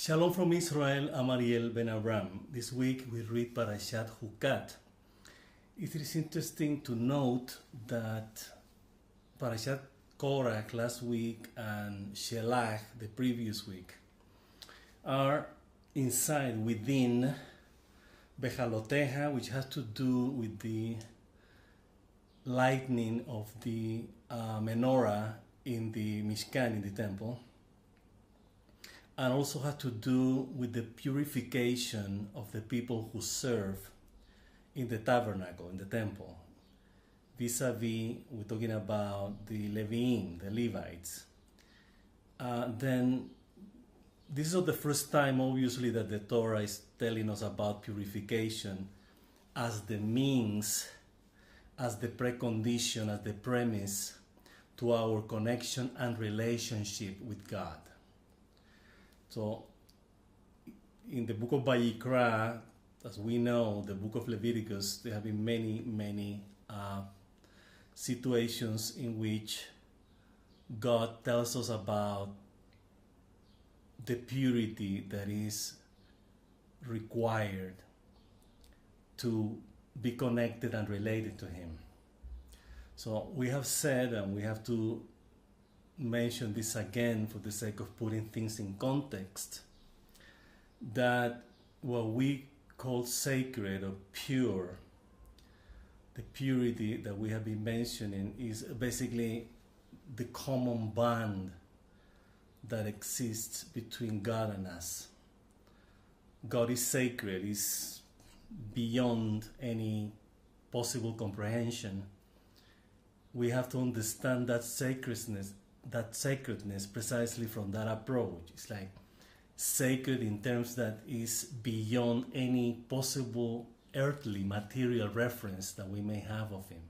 Shalom from Israel, I'm Ariel Ben Abraham. This week we read Parshat Chukat. It is interesting to note that Parshat Korach last week and Shelach the previous week are inside within Behaloteha, which has to do with the lighting of the menorah in the Mishkan, in the temple, and also had to do with the purification of the people who serve in the tabernacle, in the temple. Vis-a-vis, we're talking about the Leviim, the Levites. Then this is not the first time, obviously, that the Torah is telling us about purification as the means, as the precondition, as the premise to our connection and relationship with God. So, in the book of Vayikra, as we know, the book of Leviticus, there have been many situations in which God tells us about the purity that is required to be connected and related to Him. So we have said, and we have to mention this again for the sake of putting things in context, that what we call sacred or pure, the purity that we have been mentioning, is basically the common bond that exists between God and us. God is sacred, is beyond any possible comprehension. We have to understand that sacredness precisely from that approach. It's like sacred in terms that is beyond any possible earthly material reference that we may have of Him.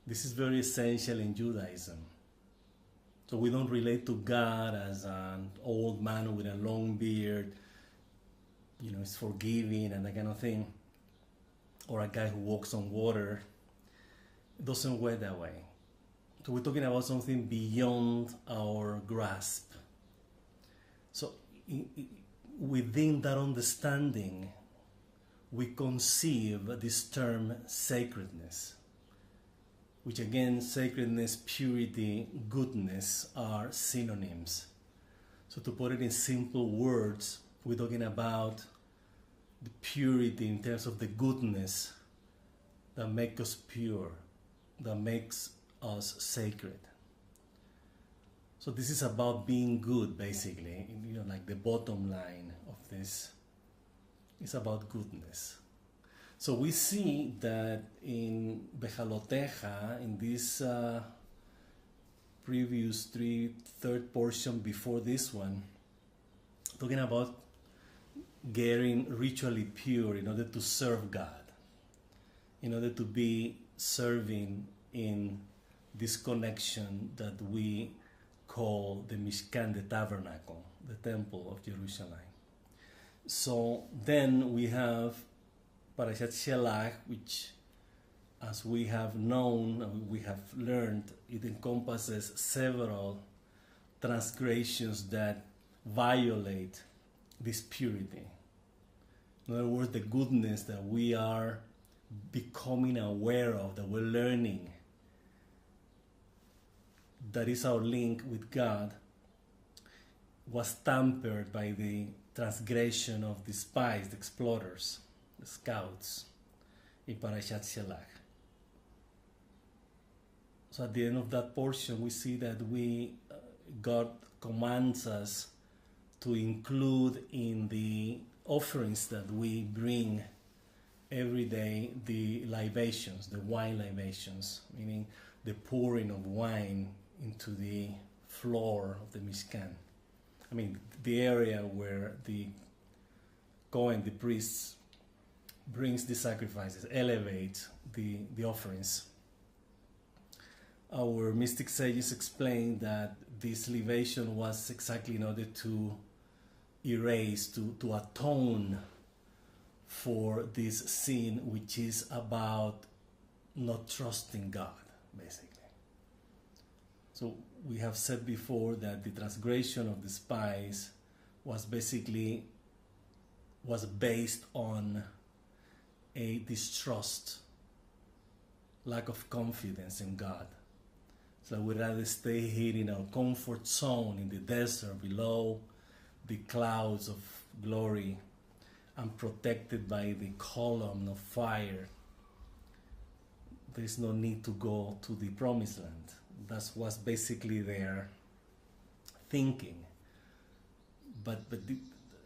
This is very essential in Judaism. So we don't relate to God as an old man with a long beard, is forgiving and that kind of thing, or a guy who walks on water. It doesn't work that way. So we're talking about something beyond our grasp. So within that understanding, we conceive this term sacredness, which again, sacredness, purity, goodness are synonyms. So to put it in simple words, we're talking about the purity in terms of the goodness that makes us pure, that makes us sacred. So this is about being good, basically. Like the bottom line of this is about goodness. So we see that in Behaloteha, in this previous third portion before this one, talking about getting ritually pure in order to serve God, in order to be serving in this connection that we call the Mishkan, the tabernacle, the temple of Jerusalem. So then we have Parshat Shelach, which, as we have known, we have learned, it encompasses several transgressions that violate this purity. In other words, the goodness that we are becoming aware of, that we're learning, that is our link with God, was tampered by the transgression of the spies, the explorers, the scouts, in Parshat Shelach. So at the end of that portion, we see that God commands us to include in the offerings that we bring every day the libations, the wine libations, meaning the pouring of wine into the floor of the Mishkan. I mean, the area where the Kohen, the priest, brings the sacrifices, elevates the offerings. Our mystic sages explain that this libation was exactly in order to erase, to atone for this sin, which is about not trusting God, basically. So we have said before that the transgression of the spies was based on a distrust, lack of confidence in God. So we'd rather stay here in our comfort zone in the desert below the clouds of glory and protected by the column of fire. There's no need to go to the promised land. That was basically their thinking. But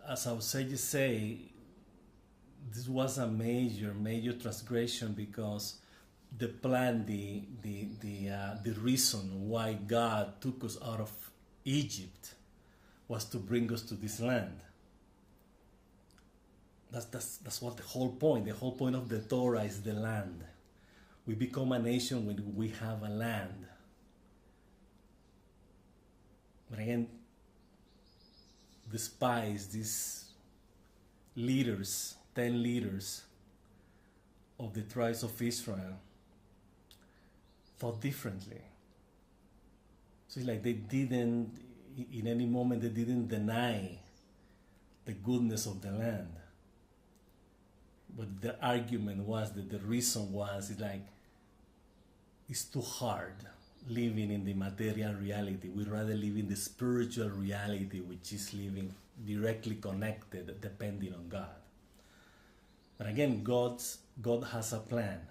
as our sages say, this was a major transgression, because the plan, the reason why God took us out of Egypt was to bring us to this land. That's what the whole point. The whole point of the Torah is the land. We become a nation when we have a land. But again, the spies, these leaders, 10 leaders of the tribes of Israel, thought differently. So it's like they didn't, in any moment, they didn't deny the goodness of the land. But the argument was that the reason was, it's too hard living in the material reality. We'd rather live in the spiritual reality, which is living directly connected, depending on God. But again, God has a plan.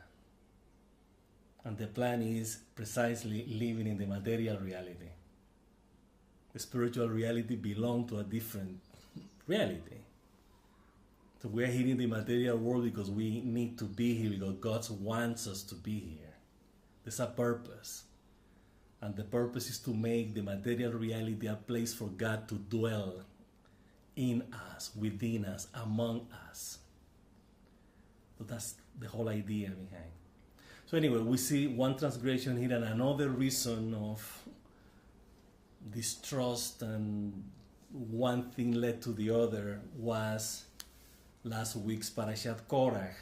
And the plan is precisely living in the material reality. The spiritual reality belongs to a different reality. So we're here in the material world because we need to be here, because God wants us to be here. There's a purpose. And the purpose is to make the material reality a place for God to dwell in us, within us, among us. So that's the whole idea behind. So anyway, we see one transgression here, and another reason of distrust and one thing led to the other was last week's Parshat Korach.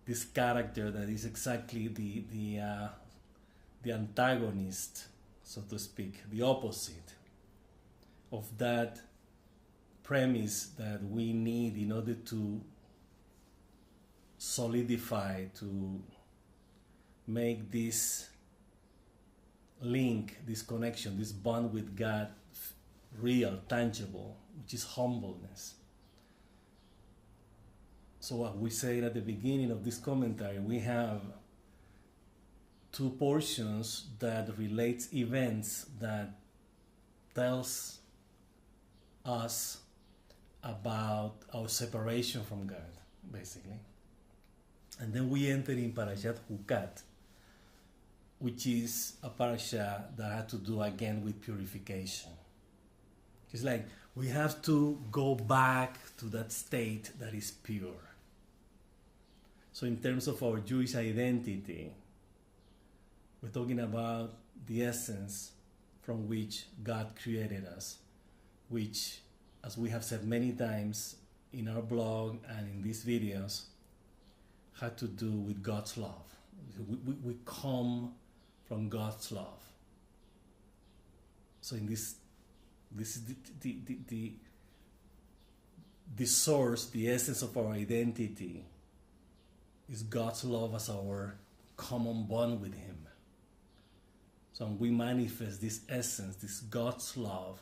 This character that is exactly the antagonist, so to speak, the opposite of that premise that we need in order to solidify, to make this link, this connection, this bond with God real, tangible, which is humbleness. So what we said at the beginning of this commentary, we have two portions that relates events that tells us about our separation from God, basically. And then we enter in Parshat Chukat, which is a parasha that had to do again with purification. It's like we have to go back to that state that is pure. So in terms of our Jewish identity, we're talking about the essence from which God created us, which, as we have said many times in our blog and in these videos, had to do with God's love. We come from God's love. So in this is the source, the essence of our identity is God's love as our common bond with Him. So we manifest this essence, this God's love,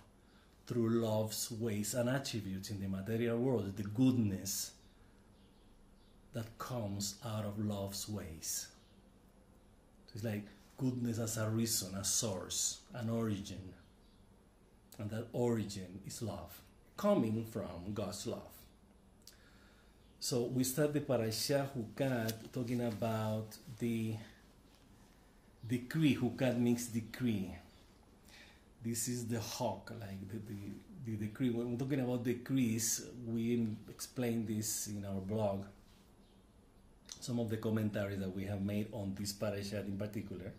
through love's ways and attributes in the material world, the goodness that comes out of love's ways. So it's like goodness as a reason, a source, an origin. And that origin is love, coming from God's love. So we start the Parashat Chukat talking about the decree. Chukat means decree. This is the hawk, like the decree. When we're talking about decrees, we explain this in our blog. Some of the commentaries that we have made on this parashat in particular.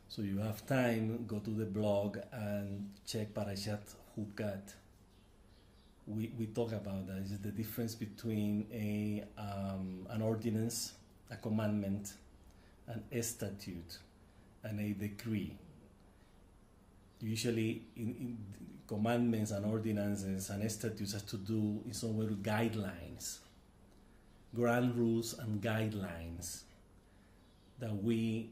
So you have time, go to the blog and check Parshat Chukat. We talk about that. It's the difference between an ordinance, a commandment, an statute, and a decree. Usually in commandments and ordinances and statutes has to do in some way with guidelines, grand rules and guidelines that we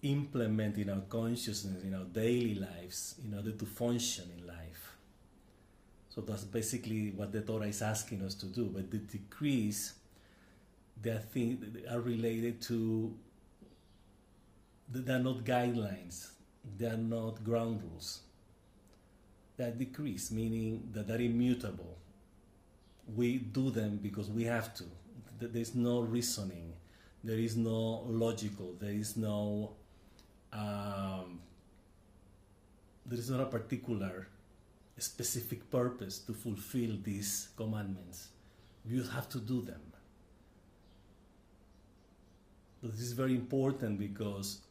implement in our consciousness, in our daily lives, in order to function in life. So that's basically what the Torah is asking us to do. But the decrees, they are related to, they're not guidelines, they are not ground rules. They are decrees, meaning that they're immutable. We do them because we have to. There's no reasoning, there is no logical, there is not a particular specific purpose to fulfill these commandments. You have to do them. But this is very important because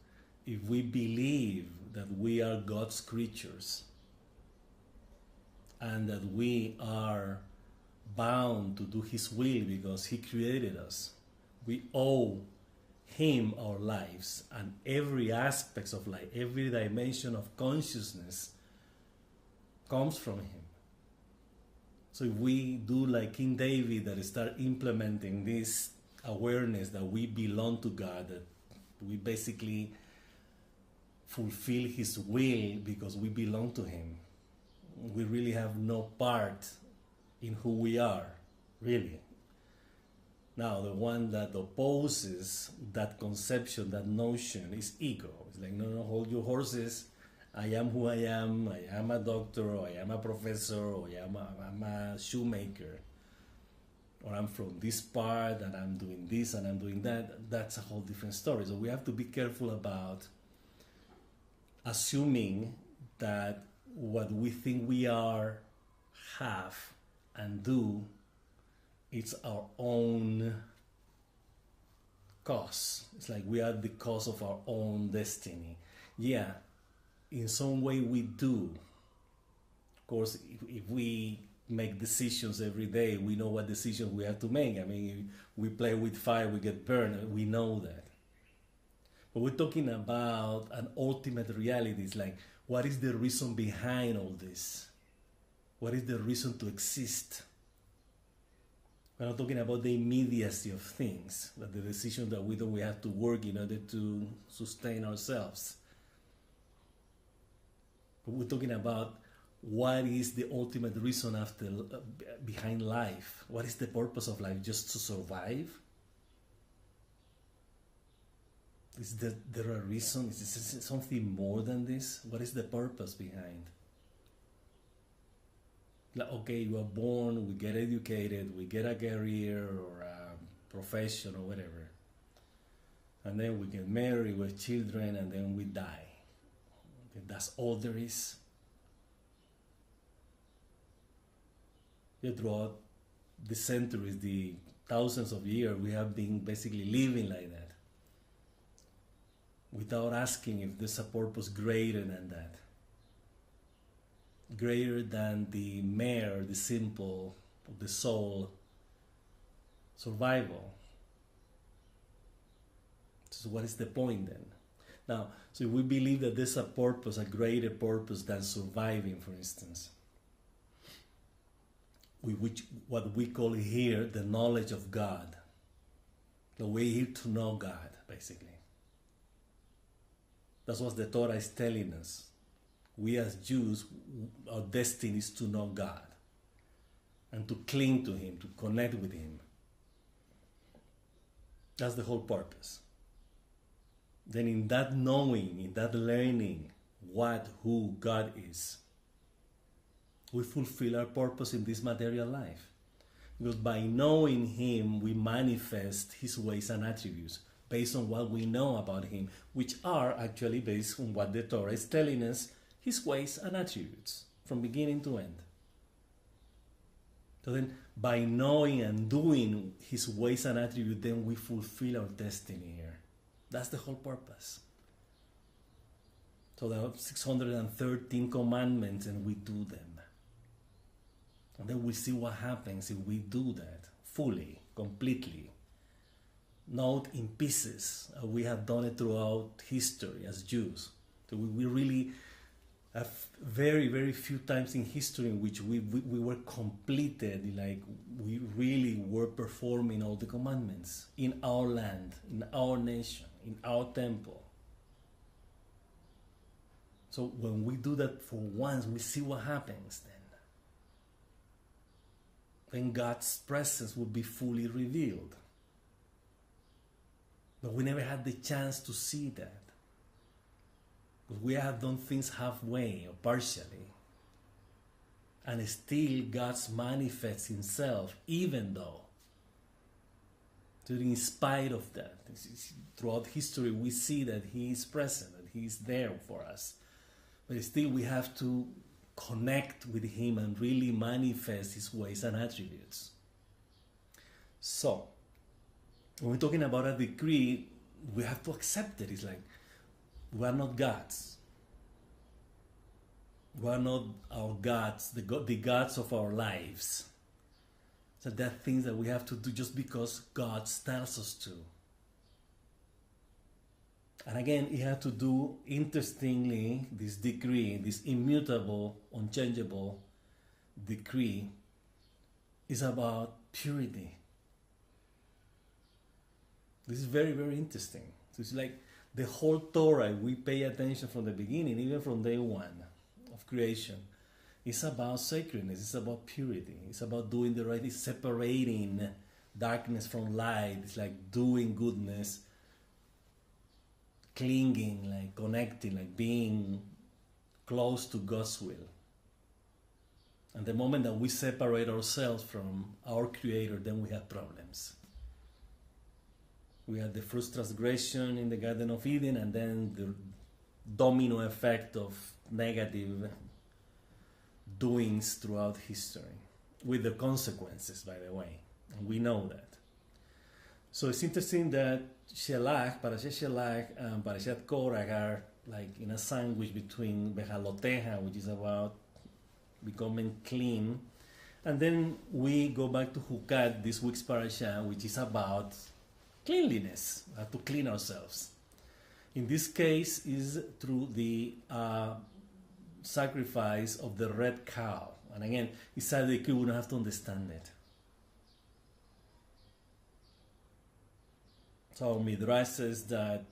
if we believe that we are God's creatures and that we are bound to do His will because He created us, we owe Him our lives, and every aspect of life, every dimension of consciousness comes from Him. So if we do like King David, that start implementing this awareness that we belong to God, that we basically fulfill His will because we belong to Him, we really have no part in who we are, really. Now, the one that opposes that conception, that notion, is ego. It's like, no, hold your horses. I am who I am. I am a doctor, or I am a professor, or I'm a shoemaker. Or I'm from this part, and I'm doing this, and I'm doing that. That's a whole different story. So we have to be careful about assuming that what we think we are, have, and do, it's our own cause. It's like we are the cause of our own destiny. Yeah, in some way we do. Of course, if we make decisions every day, we know what decisions we have to make. I mean, if we play with fire, we get burned. We know that. But we're talking about an ultimate reality. It's like, what is the reason behind all this? What is the reason to exist? We're not talking about the immediacy of things, but the decision that we have to work in order to sustain ourselves. But we're talking about what is the ultimate reason behind life. What is the purpose of life? Just to survive? Is there a reason? Is there something more than this? What is the purpose behind? Like, okay, you are born, we get educated, we get a career or a profession or whatever. And then we get married, we have children, and then we die. Okay, that's all there is. Yeah, throughout the centuries, the thousands of years, we have been basically living like that, without asking if there's a purpose greater than that. Greater than the mere, the simple, the soul survival. So what is the point then? Now, so if we believe that there's a purpose, a greater purpose than surviving, for instance, which what we call here the knowledge of God, the way to know God, basically. That's what the Torah is telling us. We as Jews, our destiny is to know God and to cling to Him, to connect with Him. That's the whole purpose. Then in that knowing, in that learning who God is, we fulfill our purpose in this material life. Because by knowing Him, we manifest His ways and attributes based on what we know about Him, which are actually based on what the Torah is telling us, His ways and attributes, from beginning to end. So then, by knowing and doing His ways and attributes, then we fulfill our destiny here. That's the whole purpose. So there are 613 commandments, and we do them. And then we'll see what happens if we do that fully, completely. Not in pieces. We have done it throughout history as Jews. So we really very, very few times in history in which we were completed, like we really were performing all the commandments in our land, in our nation, in our temple. So when we do that for once, we see what happens then. Then God's presence will be fully revealed. But we never had the chance to see that. Because we have done things halfway or partially. And still God manifests himself, even though. In spite of that. Throughout history we see that he is present, that he is there for us. But still we have to connect with him and really manifest his ways and attributes. So, when we're talking about a decree, we have to accept it. It's like, we are not gods. We are not our gods, the gods of our lives. So there are things that we have to do just because God tells us to. And again, it had to do, interestingly, this decree, this immutable, unchangeable decree, is about purity. This is very, very interesting. So it's like the whole Torah, we pay attention from the beginning, even from day one of creation. It's about sacredness, it's about purity, it's about doing the right, it's separating darkness from light, it's like doing goodness, clinging, like connecting, like being close to God's will. And the moment that we separate ourselves from our Creator, then we have problems. We had the first transgression in the Garden of Eden, and then the domino effect of negative doings throughout history, with the consequences, by the way. And we know that. So it's interesting that Shelach, Parashat Shelach and Parashat Korach are like in a sandwich between Behaloteha, which is about becoming clean, and then we go back to Chukat, this week's parasha, which is about cleanliness, to clean ourselves. In this case is through the sacrifice of the red cow. And again, it's a decree, we don't have to understand it. So Midrash says that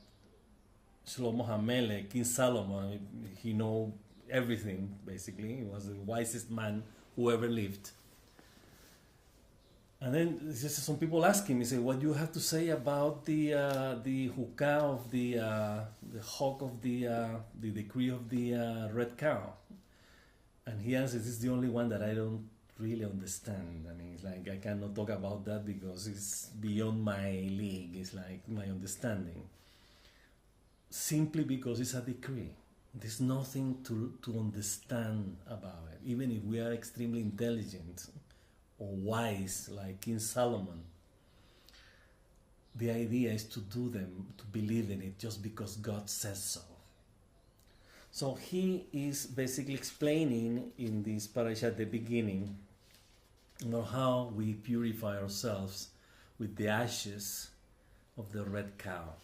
Shlomo HaMelech, King Solomon, he know everything, basically. He was the wisest man who ever lived. And then some people ask him, he said, what do you have to say about the hukah of the hawk of the decree of the red cow? And he answers, this is the only one that I don't really understand. I mean, it's like, I cannot talk about that because it's beyond my league. It's like my understanding. Simply because it's a decree. There's nothing to understand about it. Even if we are extremely intelligent or wise, like King Solomon, the idea is to do them, to believe in it just because God says so. So he is basically explaining in this parasha at the beginning, how we purify ourselves with the ashes of the red cow.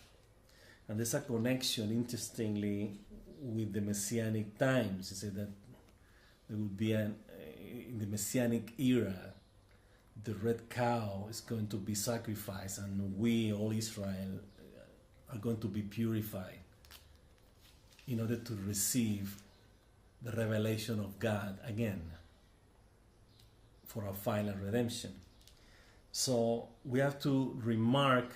And there's a connection, interestingly, with the Messianic times. He said that there will be in the Messianic era, the red cow is going to be sacrificed, and we, all Israel, are going to be purified in order to receive the revelation of God again for our final redemption. So we have to remark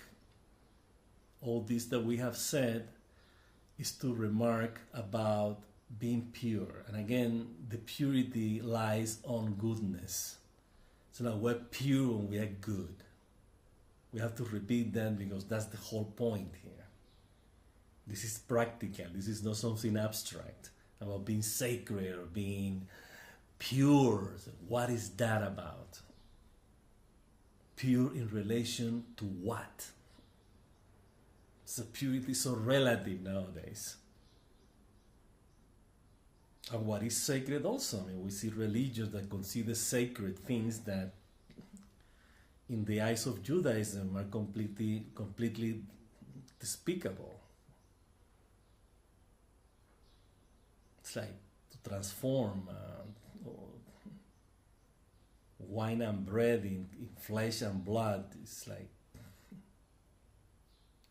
all this that we have said is to remark about being pure. And again, the purity lies on goodness. So now we're pure and we are good. We have to repeat that because that's the whole point here. This is practical. This is not something abstract about being sacred or being pure. What is that about? Pure in relation to what? So purity is so relative nowadays. And what is sacred also? I mean, we see religions that consider sacred things that in the eyes of Judaism are completely despicable. It's like transform wine and bread in flesh and blood. It's like,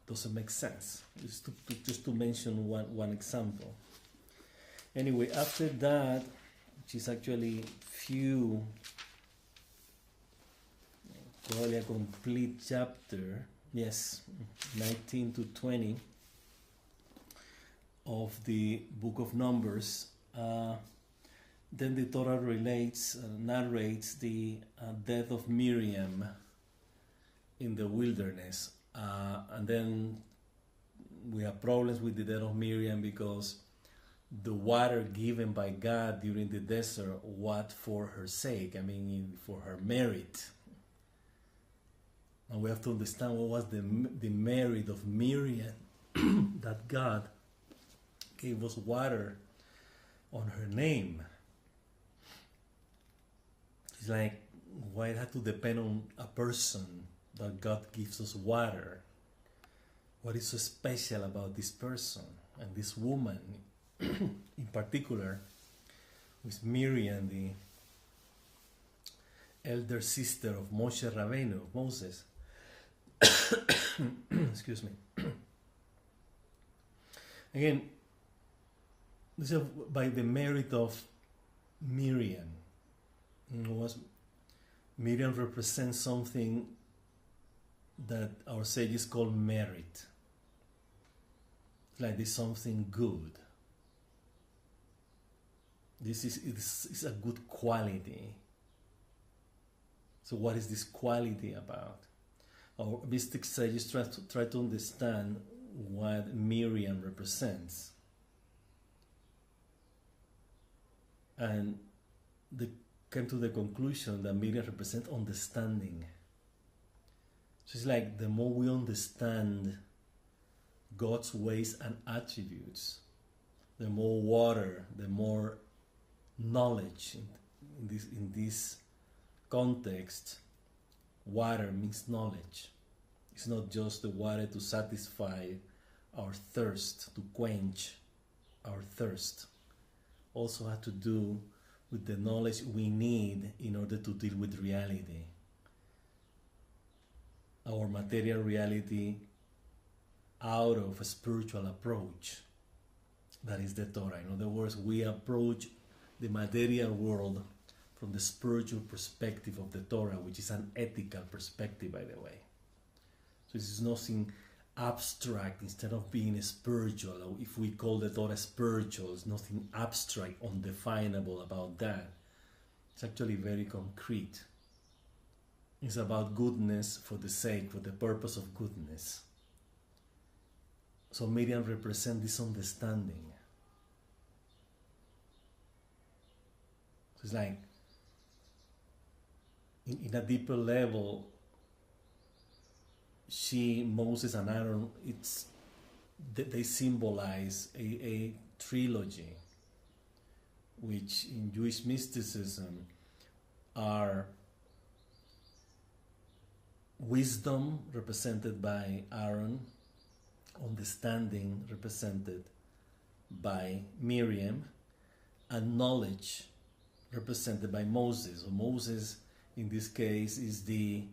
doesn't make sense. Just to mention one example. Anyway, after that, which is actually few, probably a complete chapter, yes, 19 to 20 of the book of Numbers, then the Torah narrates the death of Miriam in the wilderness. And then we have problems with the death of Miriam because the water given by God during the desert was for her sake, for her merit. And we have to understand what was the merit of Miriam that God gave us water on her name. It's like, why it had to depend on a person that God gives us water? What is so special about this person and this woman in particular, with Miriam, the elder sister of Moshe Rabbeinu, of Moses? Excuse me. Again, this is by the merit of Miriam. Miriam represents something that our sages call merit. Like there's something good. This is a good quality. So what is this quality about? Our mystic sages try to understand what Miriam represents. And they came to the conclusion that Miriam represents understanding. So it's like the more we understand God's ways and attributes, the more water, the more knowledge. In this context, water means knowledge. It's not just the water to satisfy our thirst, to quench our thirst. Also has to do with the knowledge we need in order to deal with reality. Our material reality out of a spiritual approach. That is the Torah. In other words, we approach the material world from the spiritual perspective of the Torah, which is an ethical perspective, by the way. So this is nothing abstract. Instead of being spiritual, or if we call the Torah spiritual, it's nothing abstract, undefinable about that. It's actually very concrete. It's about goodness for the sake, for the purpose of goodness. So Miriam represents this understanding. So it's like, in a deeper level, Moses and Aaron, they symbolize a trilogy, which in Jewish mysticism are wisdom, represented by Aaron, understanding, represented by Miriam, and knowledge, represented by Moses. So Moses, in this case, is the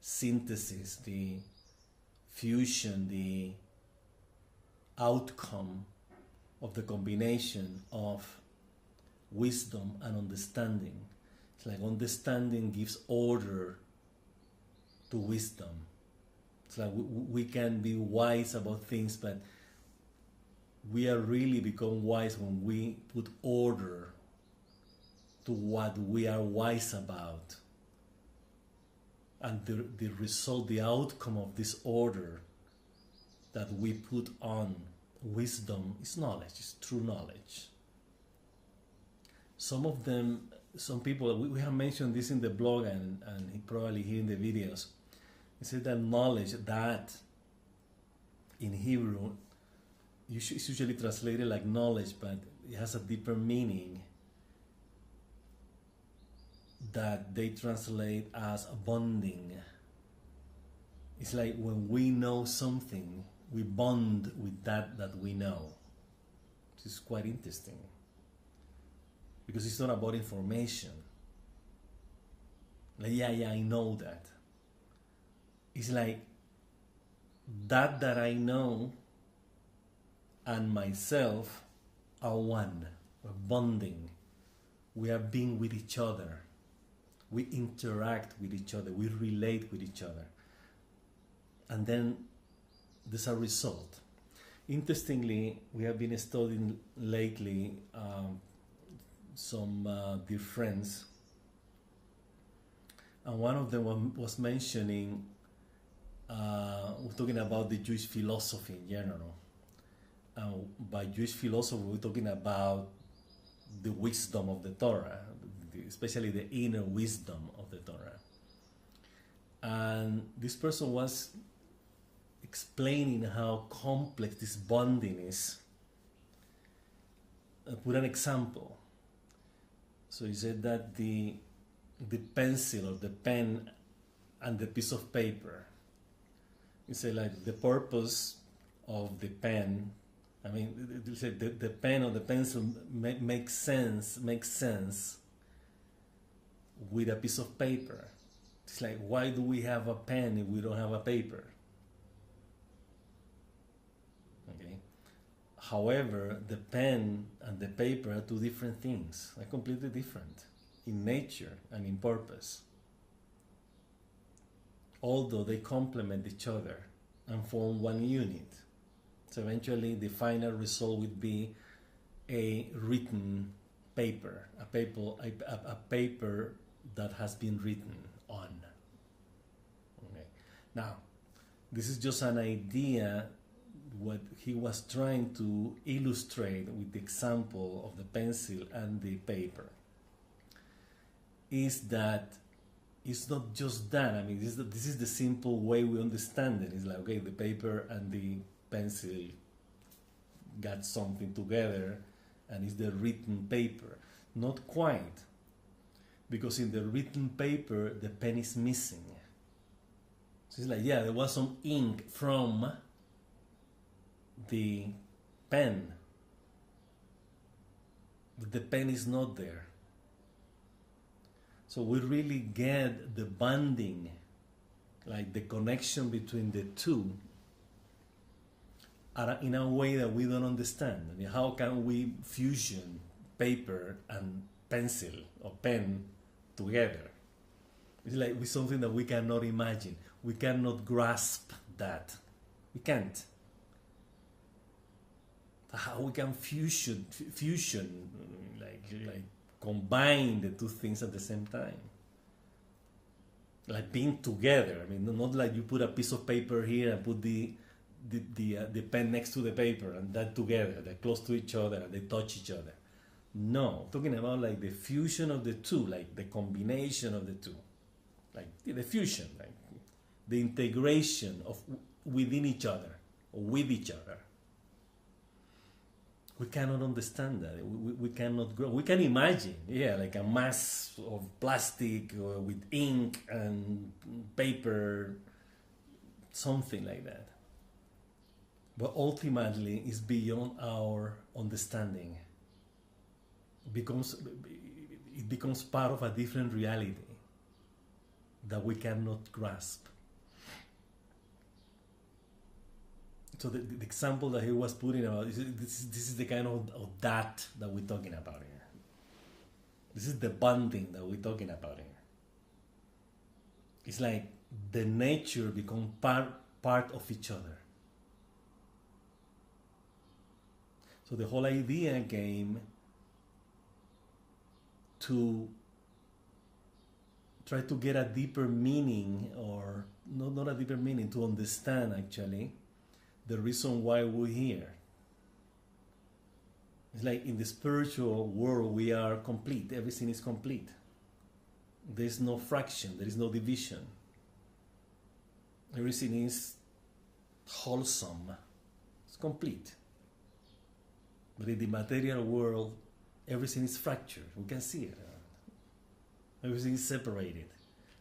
synthesis, the fusion, the outcome of the combination of wisdom and understanding. It's like understanding gives order to wisdom. It's like we can be wise about things, but we are really become wise when we put order to what we are wise about. And the result, the outcome of this order that we put on wisdom is knowledge, is true knowledge. Some people, we have mentioned this in the blog and probably here in the videos. They say that knowledge, that in Hebrew, it's usually translated like knowledge, but it has a deeper meaning that they translate as bonding. It's like when we know something, we bond with that we know. Which is quite interesting. because it's not about information. Like, yeah, I know that. It's like that I know and myself are one. We're bonding. We are being with each other. We interact with each other. We relate with each other. And then there's a result. Interestingly, we have been studying lately some dear friends, and one of them was mentioning, we're talking about the Jewish philosophy in general. By Jewish philosophy, we're talking about the wisdom of the Torah, especially the inner wisdom of the Torah. And this person was explaining how complex this bonding is. I put an example. So he said that the pencil or the pen and the piece of paper, he said, like, the purpose of the pen, I mean, the pen or the pencil makes sense with a piece of paper. It's like, why do we have a pen if we don't have a paper? Okay. However, the pen and the paper are two different things. They're completely different in nature and in purpose, although they complement each other and form one unit. So eventually the final result would be a written paper, a paper that has been written on. Okay. Now, this is just an idea. What he was trying to illustrate with the example of the pencil and the paper is that it's not just that. I mean, this is the simple way we understand it. It's like, okay, the paper and the pencil got something together and it's the written paper. Not quite, because in the written paper the pen is missing. So it's like, yeah, there was some ink from the pen, but the pen is not there. So we really get the bonding, like the connection between the two, in a way that we don't understand. I mean, how can we fusion paper and pencil or pen together? It's like with something that we cannot imagine. We cannot grasp that. We can't. How we can fusion, like combine the two things at the same time, like being together. I mean, not like you put a piece of paper here and put the pen next to the paper and that together, they're close to each other and they touch each other. No, I'm talking about like the fusion of the two, like the combination of the two, like the fusion, like the integration of within each other or with each other. We cannot understand that. We cannot grow. We can imagine, yeah, like a mass of plastic with ink and paper, something like that. But ultimately, it's beyond our understanding. It becomes part of a different reality that we cannot grasp. So the example that he was putting about, this is the kind of that we're talking about here. This is the bonding that we're talking about here. It's like the nature becomes part of each other. So the whole idea came to try to get a deeper meaning, or not a deeper meaning, to understand actually the reason why we're here. It's like in the spiritual world we are complete. Everything is complete. There's no fraction. There is no division. Everything is wholesome. It's complete. But in the material world, everything is fractured. We can see it. Everything is separated.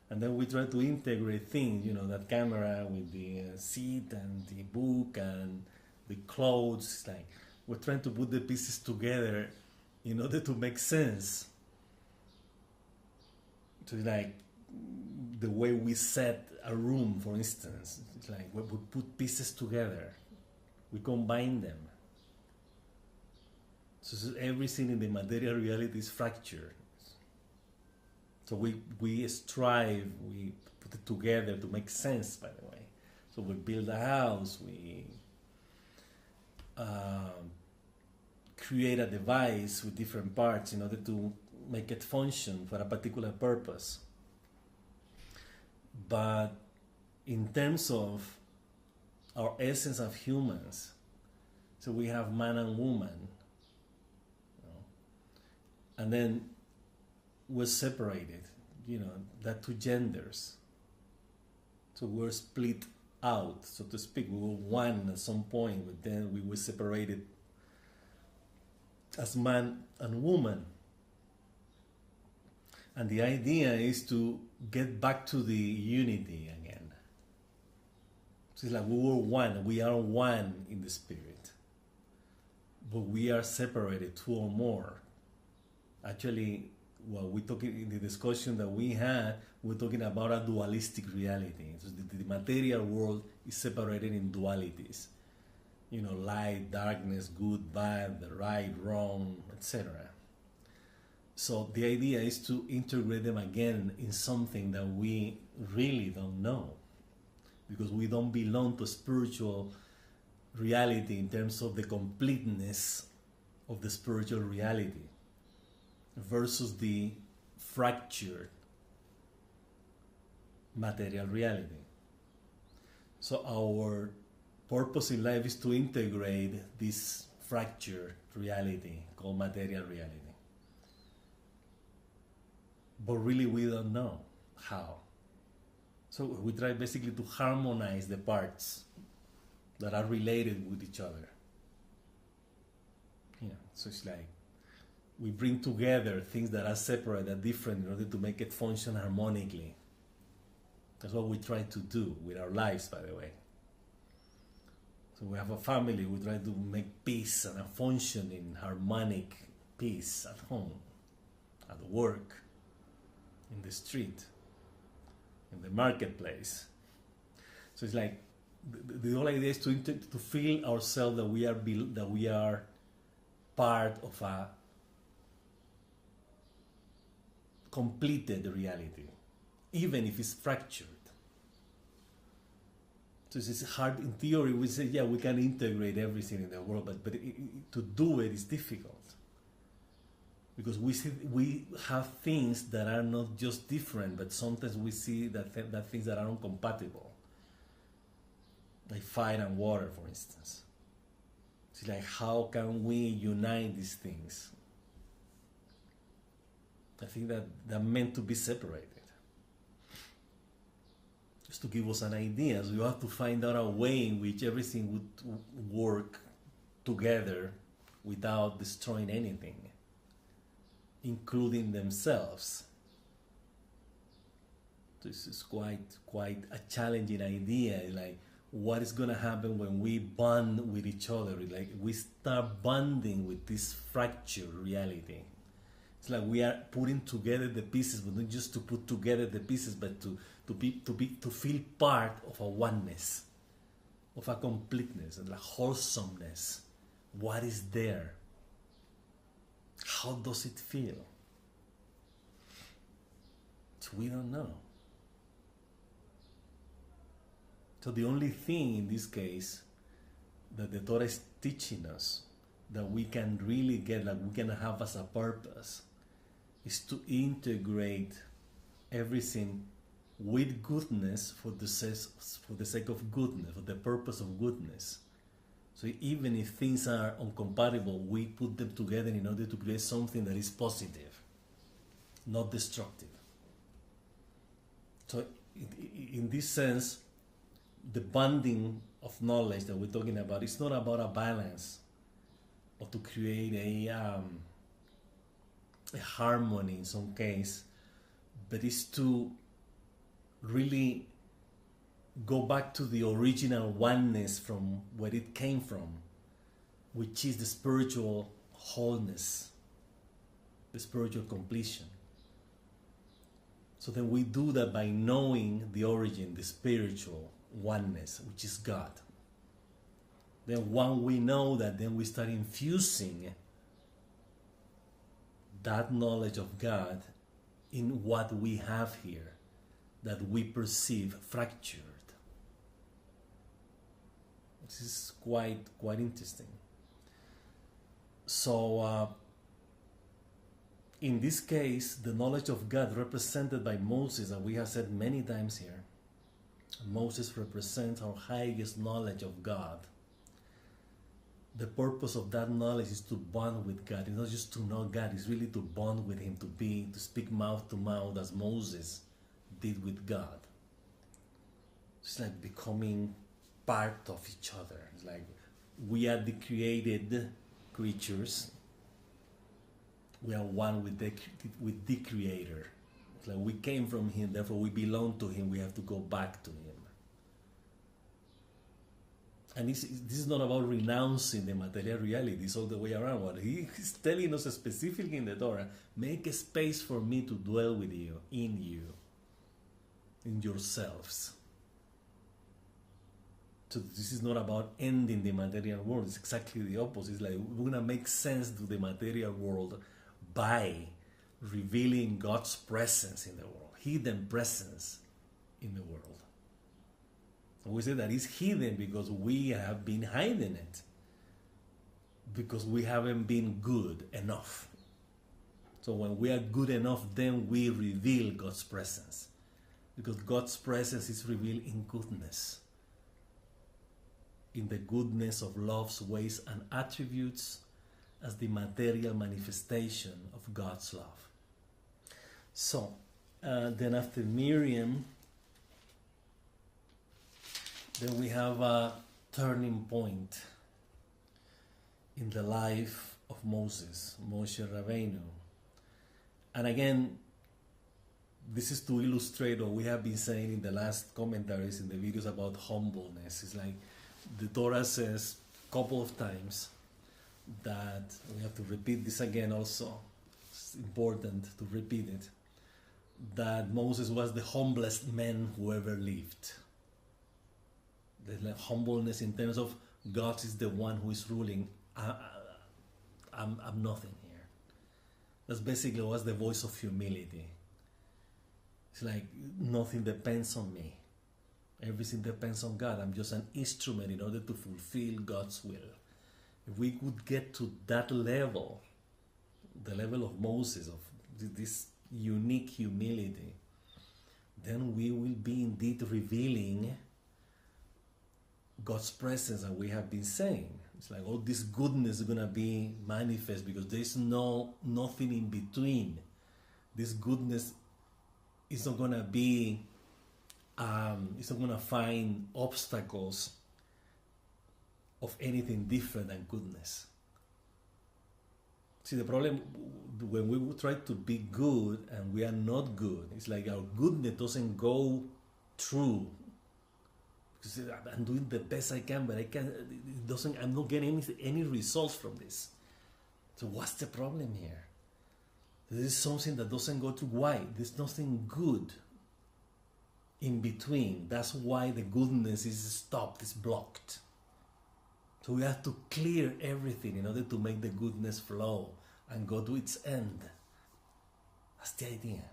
And then we try to integrate things, that camera with the seat and the book and the clothes. It's like we're trying to put the pieces together in order to make sense. So it's like the way we set a room, for instance. It's like we put pieces together, we combine them. So everything in the material reality is fractured. So we strive, we put it together to make sense, by the way. So we build a house, we create a device with different parts in order to make it function for a particular purpose. But in terms of our essence of humans, so we have man and woman, and then we're separated, that two genders. So we're split out, so to speak. We were one at some point, but then we were separated as man and woman. And the idea is to get back to the unity again. So it's like we were one, we are one in the spirit, but we are separated, two or more. Actually, well, we're talking in the discussion that we had, we're talking about a dualistic reality. So the material world is separated in dualities. Light, darkness, good, bad, the right, wrong, etc. So the idea is to integrate them again in something that we really don't know, because we don't belong to spiritual reality in terms of the completeness of the spiritual reality versus the fractured material reality. So our purpose in life is to integrate this fractured reality called material reality. But really we don't know how. So we try basically to harmonize the parts that are related with each other. So it's like we bring together things that are separate, that are different, in order to make it function harmonically. That's what we try to do with our lives, by the way. So we have a family, we try to make peace and a functioning, harmonic peace at home, at work, in the street, in the marketplace. So it's like the whole idea is to feel ourselves that we are part of a completed reality, even if it's fractured. So it's hard. In theory, we say, we can integrate everything in the world, but to do it is difficult. Because we have things that are not just different, but sometimes we see that things that are incompatible, like fire and water, for instance. It's like, how can we unite these things? I think that they're meant to be separated. Just to give us an idea, so you have to find out a way in which everything would work together without destroying anything, including themselves. This is quite a challenging idea. Like, what is going to happen when we bond with each other? Like, we start bonding with this fractured reality. It's like we are putting together the pieces, but not just to put together the pieces, but to feel part of a oneness, of a completeness, and a wholesomeness. What is there? How does it feel? So we don't know. So the only thing in this case that the Torah is teaching us that we can really get, like we can have as a purpose, is to integrate everything with goodness for the sake of goodness, for the purpose of goodness. So even if things are incompatible, we put them together in order to create something that is positive, not destructive. So in this sense, the bonding of knowledge that we're talking about is not about a balance or to create a harmony in some case, but it's to really go back to the original oneness from where it came from, which is the spiritual wholeness the spiritual completion. So then we do that by knowing the origin, the spiritual oneness, which is God. Then when we know that, then we start infusing that knowledge of God in what we have here, that we perceive fractured. This is quite interesting. So in this case, the knowledge of God represented by Moses, and we have said many times here, Moses represents our highest knowledge of God. The purpose of that knowledge is to bond with God. It's not just to know God, it's really to bond with Him, to speak mouth to mouth as Moses did with God. It's like becoming part of each other. It's like we are the created creatures. We are one with the Creator. It's like we came from Him, therefore we belong to Him. We have to go back to Him. And this is not about renouncing the material reality. It's all the way around. What He is telling us specifically in the Torah, make a space for me to dwell with you, in yourselves. So this is not about ending the material world. It's exactly the opposite. It's like we're going to make sense to the material world by revealing God's presence in the world, hidden presence in the world. And we say that it's hidden because we have been hiding it, because we haven't been good enough. So when we are good enough, then we reveal God's presence, because God's presence is revealed in goodness, in the goodness of love's ways and attributes as the material manifestation of God's love. So, then after Miriam, then we have a turning point in the life of Moses, Moshe Rabbeinu. And again, this is to illustrate what we have been saying in the last commentaries in the videos about humbleness. It's like the Torah says a couple of times that we have to repeat this again also. It's important to repeat it. That Moses was the humblest man who ever lived. The humbleness in terms of God is the one who is ruling. I'm nothing here. That's basically what's the voice of humility. It's like nothing depends on me. Everything depends on God. I'm just an instrument in order to fulfill God's will. If we could get to that level, the level of Moses, of this unique humility, then we will be indeed revealing God's presence, and we have been saying. It's like all this goodness is going to be manifest because there's nothing in between. This goodness is not going to be, it's not going to find obstacles of anything different than goodness. See, the problem when we try to be good and we are not good, it's like our goodness doesn't go through. Because I'm doing the best I can, but I'm not getting any results from this. So what's the problem here? There is something that doesn't go through. Why? There's nothing good in between. That's why the goodness is stopped, it's blocked. So we have to clear everything in order to make the goodness flow and go to its end. That's the idea.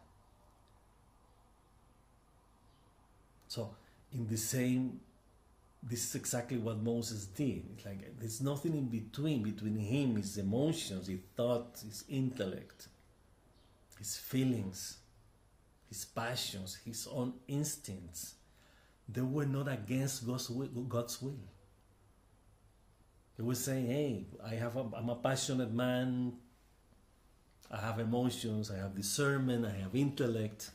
So in the same, this is exactly what Moses did. It's like there's nothing in between him, his emotions, his thoughts, his intellect, his feelings, his passions, his own instincts. They were not against God's will. They were saying, hey, I'm a passionate man, I have emotions, I have discernment, I have intellect.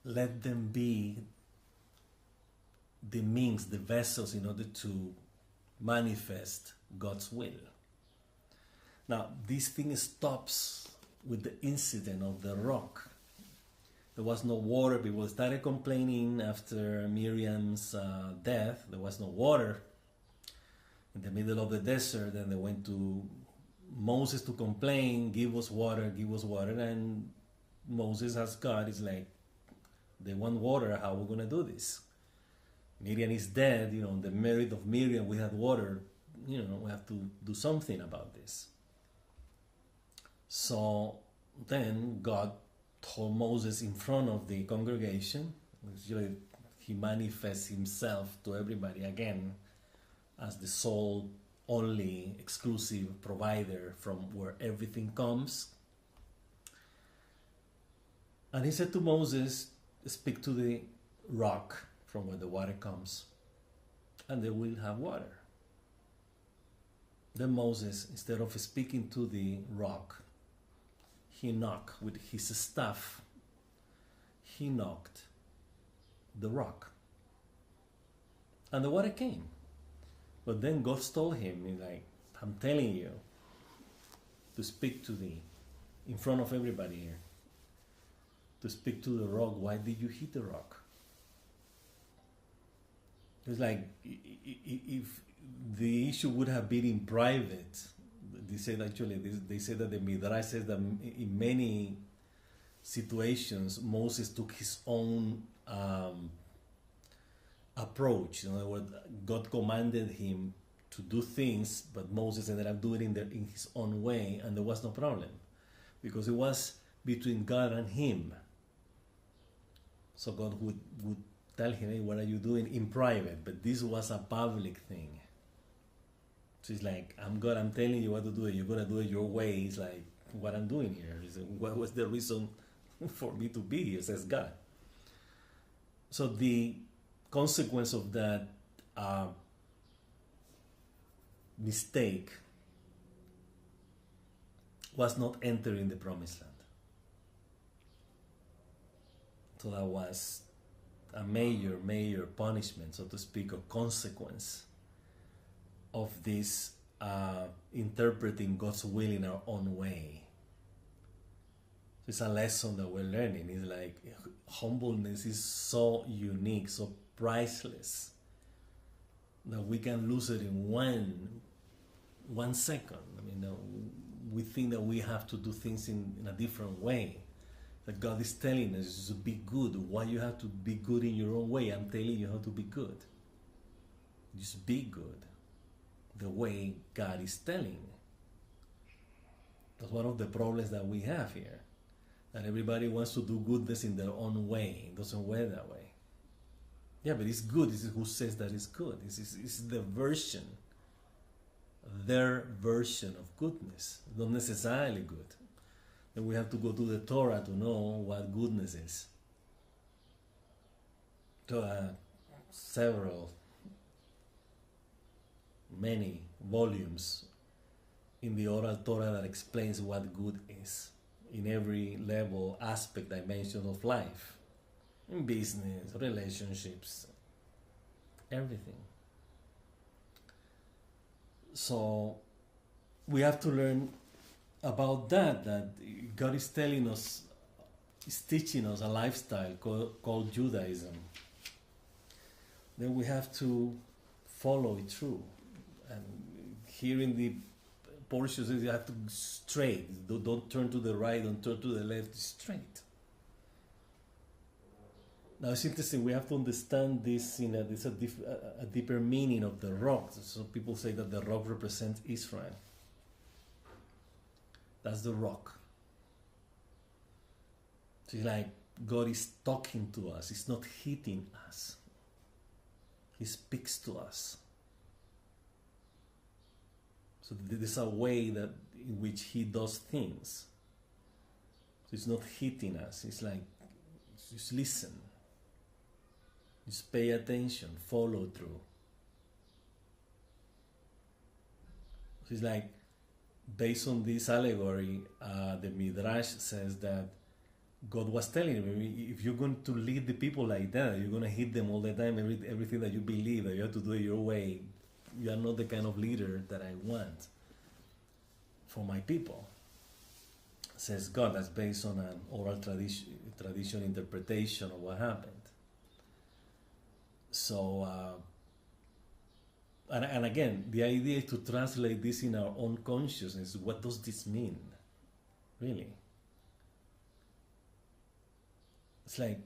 Let them be the means, the vessels in order to manifest God's will. Now, this thing stops with the incident of the rock. There was no water. People started complaining after Miriam's death. There was no water in the middle of the desert, and they went to Moses to complain, give us water, and Moses as God is like, they want water, how are we gonna do this? Miriam is dead, the merit of Miriam, we had water, we have to do something about this. So then God told Moses in front of the congregation, he manifests himself to everybody again as the sole, only, exclusive provider from where everything comes. And he said to Moses, speak to the rock from where the water comes, and they will have water. Then Moses, instead of speaking to the rock, he knocked with his staff. He knocked the rock, and the water came. But then God told him, I'm telling you to speak to in front of everybody here, to speak to the rock. Why did you hit the rock? It's like, if the issue would have been in private, they said that the Midrash says that in many situations Moses took his own approach. In other words, God commanded him to do things, but Moses ended up doing it in his own way, and there was no problem because it was between God and him. So God would tell him, hey, what are you doing in private? But this was a public thing. So it's like, I'm God, I'm telling you what to do, you're going to do it your way. It's like, what I'm doing here. What was the reason for me to be here, says God. So the consequence of that mistake was not entering the promised land. So that was a major punishment, so to speak, or consequence of this interpreting God's will in our own way. It's a lesson that we're learning. It's like humbleness is so unique, so priceless, that we can lose it in one second. We think that we have to do things in a different way. That God is telling us to be good. Why you have to be good in your own way? I'm telling you how to be good. Just be good the way God is telling. That's one of the problems that we have here. That everybody wants to do goodness in their own way. It doesn't work that way. Yeah, but it's good. This is who says that it's good. It's the version, their version of goodness. Not necessarily good. Then we have to go to the Torah to know what goodness is. Many volumes in the oral Torah that explains what good is in every level, aspect, dimension of life, in business, relationships, everything. So we have to learn about that God is telling us, is teaching us a lifestyle called Judaism. Then we have to follow it through. And here in the portions, you have to straight. Don't turn to the right, don't turn to the left, straight. Now it's interesting, we have to understand this there's a deeper meaning of the rock. So people say that the rock represents Israel. That's the rock. So it's like God is talking to us. He's not hitting us. He speaks to us. So there's a way that in which He does things. So it's not hitting us. It's like, just listen. Just pay attention. Follow through. So it's like, based on this allegory, the Midrash says that God was telling him, if you're going to lead the people like that, you're going to hit them all the time, everything that you believe, that you have to do it your way, you are not the kind of leader that I want for my people. Says God, that's based on an oral tradition interpretation of what happened. So, and again, the idea is to translate this in our own consciousness. What does this mean, really? It's like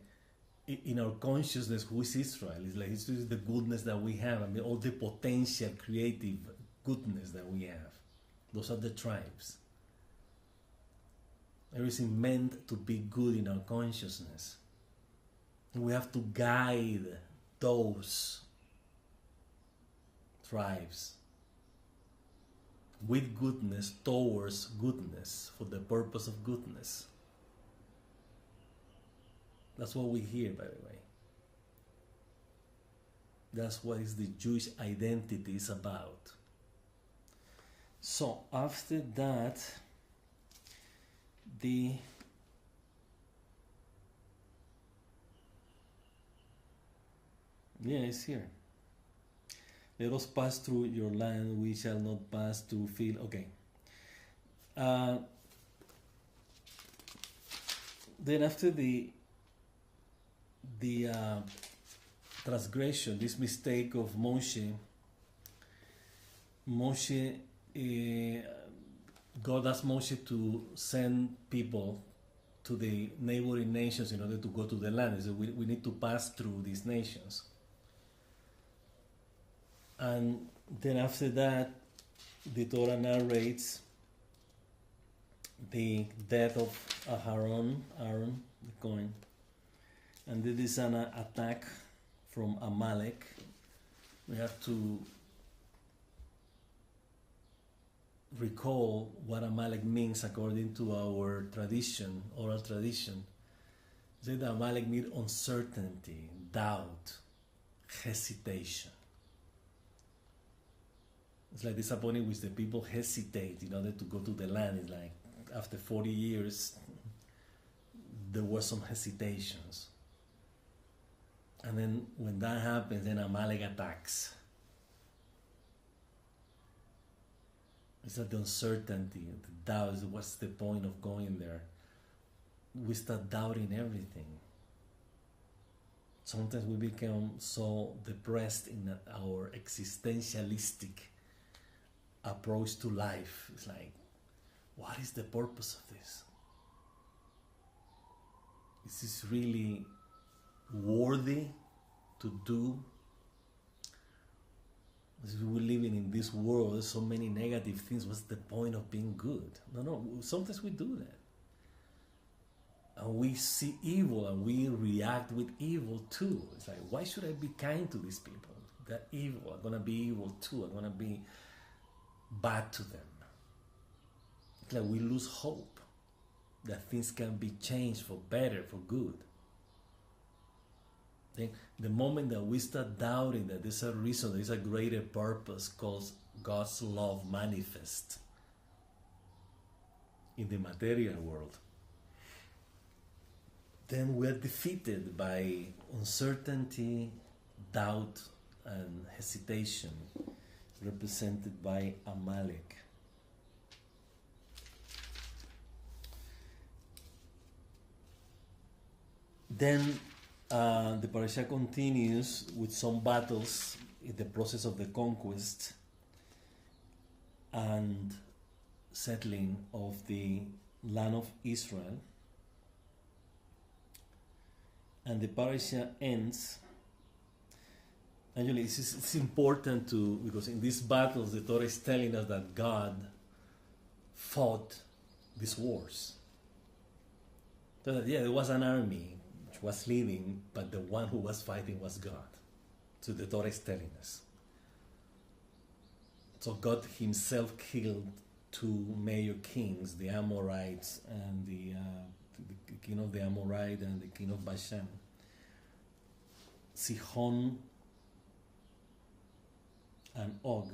in our consciousness, who is Israel? It's like this is the goodness that we have. I mean, all the potential creative goodness that we have. Those are the tribes. Everything meant to be good in our consciousness. And we have to guide those tribes with goodness towards goodness for the purpose of goodness. That's what we hear, by the way. That's what is the Jewish identity is about. So after that, it's here. Let us pass through your land, we shall not pass to fill. Okay. Then after the transgression, this mistake of Moshe, God asked Moshe to send people to the neighboring nations in order to go to the land. So we need to pass through these nations. And then after that, the Torah narrates the death of Aaron, the Cohen. And this is an attack from Amalek. We have to recall what Amalek means according to our tradition, oral tradition. That Amalek means uncertainty, doubt, hesitation. It's like this point in which the people hesitate in order to go to the land. It's like after 40 years, there were some hesitations. And then when that happens, then Amalek attacks. It's that the uncertainty, the doubt, what's the point of going there? We start doubting everything. Sometimes we become so depressed in our existentialistic approach to life. It's like, what is the purpose of this? Is this really worthy to do? As we're living in this world, there's so many negative things. What's the point of being good? No. Sometimes we do that. And we see evil and we react with evil too. It's like, why should I be kind to these people? They're evil. I'm going to be evil too. I'm going to be bad to them. It's like we lose hope that things can be changed for better, for good. Then the moment that we start doubting that there's a reason, there's a greater purpose called God's love manifest in the material world, then we're defeated by uncertainty, doubt, and hesitation, represented by Amalek. Then the Parshat continues with some battles in the process of the conquest and settling of the land of Israel. And the Parshat ends. Actually, it's important to, because in these battles the Torah is telling us that God fought these wars. So that, yeah, there was an army which was leading, but the one who was fighting was God. So the Torah is telling us. So God himself killed two major kings, the Amorites and the king of the Amorite and the king of Bashan. Sihon and Og.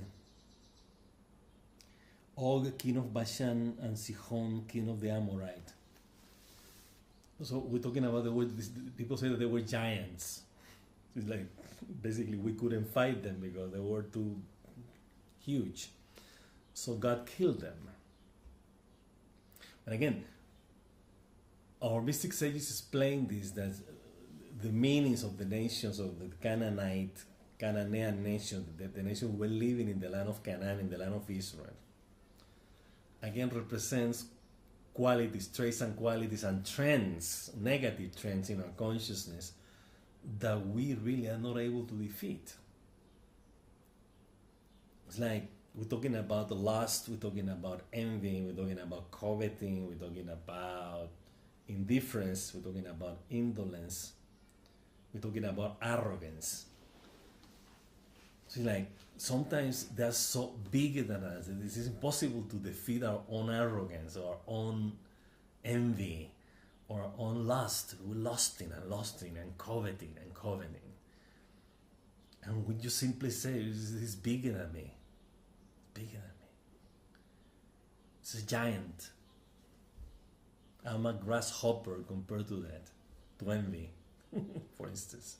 Og, king of Bashan, and Sihon, king of the Amorite. So we're talking about the word, people say that they were giants. It's like, basically we couldn't fight them because they were too huge. So God killed them. And again, our mystic sages explain this, that the meanings of the nations of the Canaanite Canaanite nation, the nation who were living in the land of Canaan, in the land of Israel, again represents qualities, traits and qualities and trends, negative trends in our consciousness that we really are not able to defeat. It's like we're talking about the lust, we're talking about envy, we're talking about coveting, we're talking about indifference, we're talking about indolence, we're talking about arrogance. So it's like sometimes they're so bigger than us that it's impossible to defeat our own arrogance or our own envy or our own lust. We're lusting and coveting and coveting. And we just simply say, this is bigger than me. Bigger than me. It's a giant. I'm a grasshopper compared to that. To envy, for instance.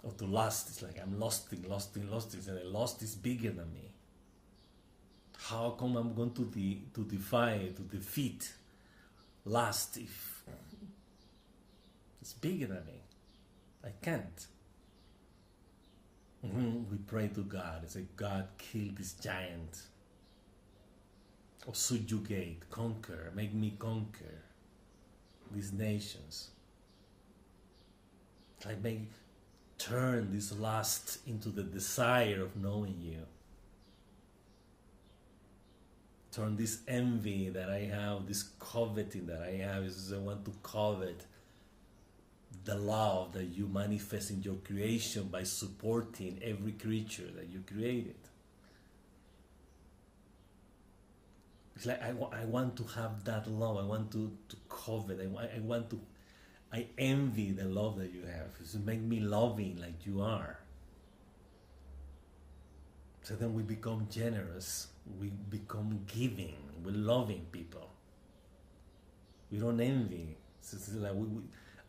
Or to lust. It's like I'm lusting. And the lust is bigger than me. How come I'm going to defeat lust if it's bigger than me? I can't. We pray to God and say, God, kill this giant. Or subjugate, conquer, make me conquer these nations. Turn this lust into the desire of knowing you. Turn this envy that I have, this coveting that I have, is I want to covet the love that you manifest in your creation by supporting every creature that you created. It's like I want to have that love. I want to covet. I envy the love that you have. It's to make me loving like you are. So then we become generous. We become giving. We're loving people. We don't envy. So it's like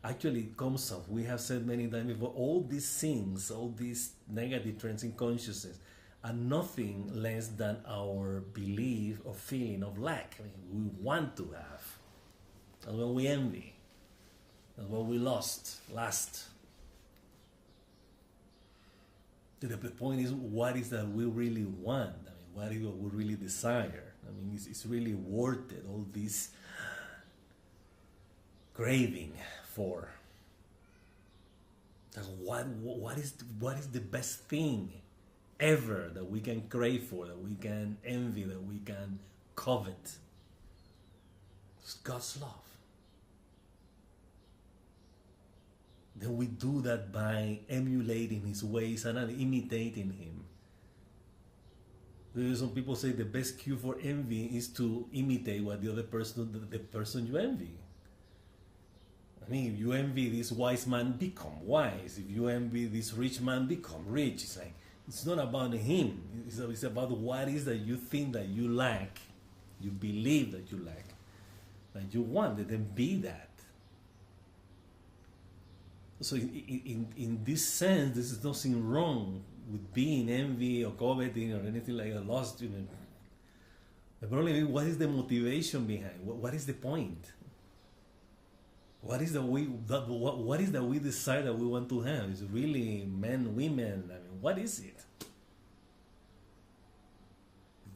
actually it comes up. We have said many times before, all these things, all these negative trends in consciousness are nothing less than our belief or feeling of lack. I mean, we want to have. That's what we envy. That's what we lust. The point is, what is that we really want? I mean, what is what we really desire? I mean, it's really worth it, all this craving for. What is the best thing ever that we can crave for, that we can envy, that we can covet? It's God's love. Then we do that by emulating His ways and imitating Him. Some people say the best cure for envy is to imitate what the other person, the person you envy. I mean, if you envy this wise man, become wise. If you envy this rich man, become rich. It's like, it's not about him. It's about what is that you think that you lack, you believe that you lack, that you want, then be that. So in this sense, there is nothing wrong with being envy or coveting or anything like that. Lost, The problem is, what is the motivation behind? What is the point? What is that we decide that we want to have? Is it really men, women? I mean, what is it?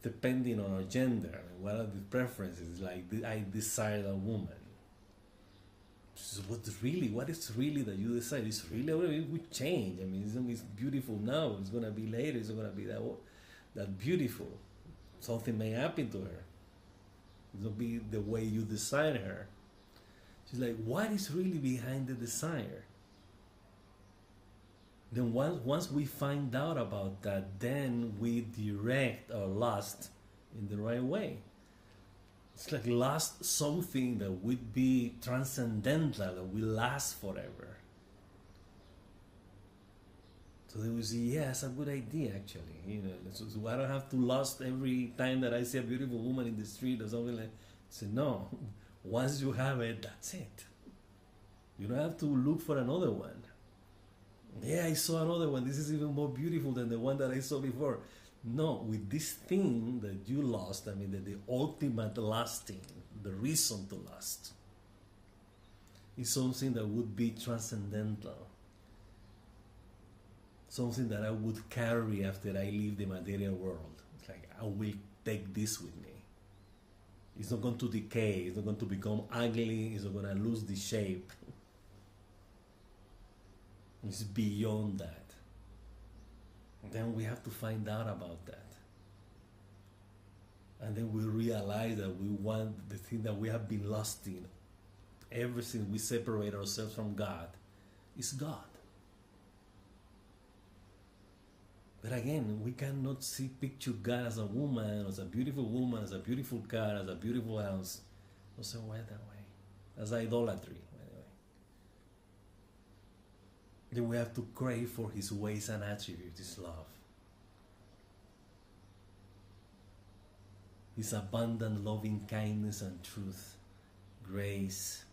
Depending on our gender, I mean, what are the preferences? Like, I desire a woman. So what is really that you decide? It's really, it would change. I mean, it's beautiful now. It's gonna be later. It's gonna be that beautiful. Something may happen to her. It's gonna be the way you desire her. She's like, what is really behind the desire? Then once we find out about that, then we direct our lust in the right way. It's like lust, something that would be transcendental, that will last forever. So they will say, yeah, it's a good idea, actually. So I don't have to lust every time that I see a beautiful woman in the street or something like that. I say, no. Once you have it, that's it. You don't have to look for another one. Yeah, I saw another one. This is even more beautiful than the one that I saw before. No, with this thing that you lost, I mean, the ultimate lasting, the reason to lust, is something that would be transcendental. something that I would carry after I leave the material world. It's like, I will take this with me. It's not going to decay, it's not going to become ugly, it's not going to lose the shape. It's beyond that. Then we have to find out about that. And then we realize that we want the thing that we have been lost in ever since we separate ourselves from God is God. But again, we cannot picture God as a woman, as a beautiful car, as a beautiful house. Doesn't work that way. That's idolatry, by the way. Then we have to crave for His ways and attributes, His love. His abundant loving kindness and truth, grace,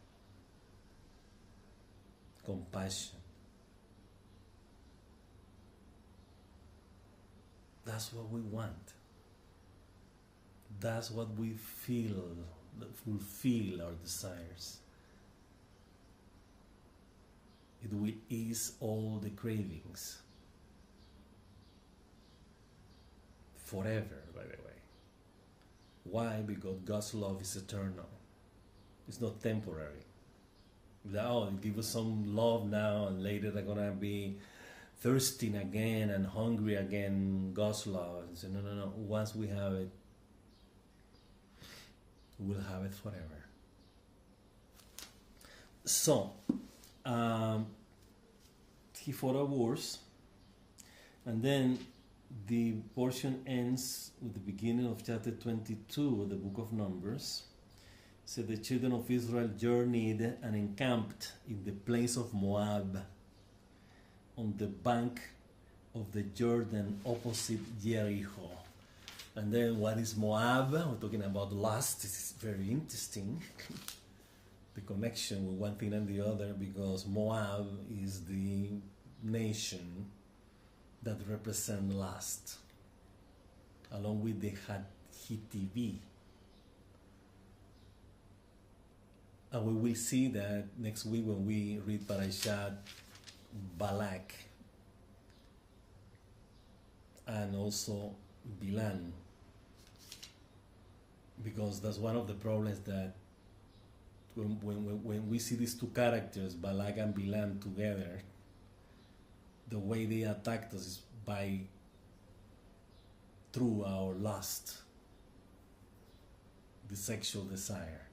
compassion. That's what we want. That's what we feel, that fulfill our desires. It will ease all the cravings. Forever, by the way. Why? Because God's love is eternal. It's not temporary. Give us some love now and later they're going to be thirsting again and hungry again, God's love. So no. Once we have it, we'll have it forever. So, he fought a wars, and then the portion ends with the beginning of chapter 22 of the book of Numbers. So the children of Israel journeyed and encamped in the plains of Moab, on the bank of the Jordan opposite Jericho. And then what is Moab? We're talking about lust. This is very interesting. The connection with one thing and the other, because Moab is the nation that represents lust, along with the Hittivi. And we will see that next week when we read Parshat Balak and also Bilan, because that's one of the problems that when we see these two characters, Balak and Bilan, together, the way they attacked us is through our lust, the sexual desire.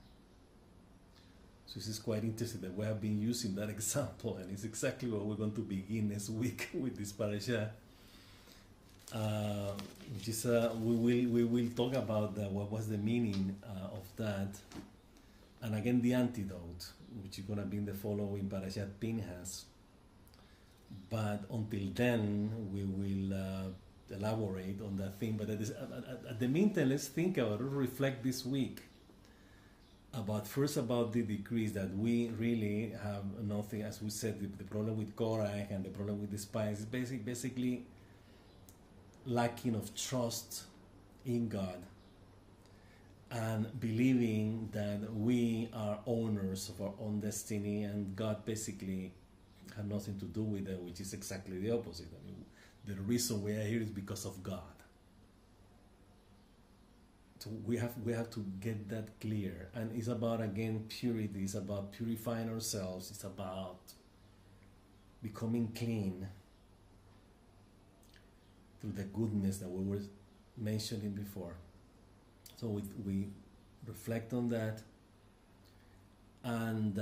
So this is quite interesting that we have been using that example, and it's exactly what we're going to begin next week with this parasha. Which is we will talk about what was the meaning of that, and again the antidote, which is going to be in the following Parashat Pinhas. But until then, we will elaborate on that thing. But at the meantime, let's think about it, reflect this week about the decrees, that we really have nothing, as we said, the problem with Korach and the problem with the spies is basically lacking of trust in God and believing that we are owners of our own destiny, and God basically had nothing to do with it, which is exactly the opposite. I mean, the reason we are here is because of God. So we have to get that clear, and it's about, again, purity. It's about purifying ourselves. It's about becoming clean through the goodness that we were mentioning before. So we reflect on that, and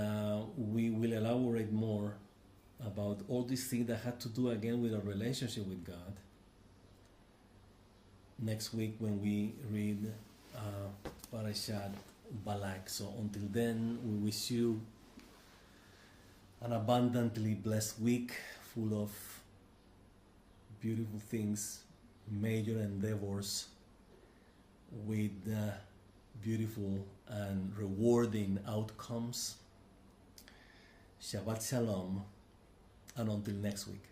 we will elaborate more about all these things that had to do again with our relationship with God next week when we read Parashat Balak. So until then, we wish you an abundantly blessed week full of beautiful things, major endeavors with beautiful and rewarding outcomes. Shabbat Shalom, and until next week.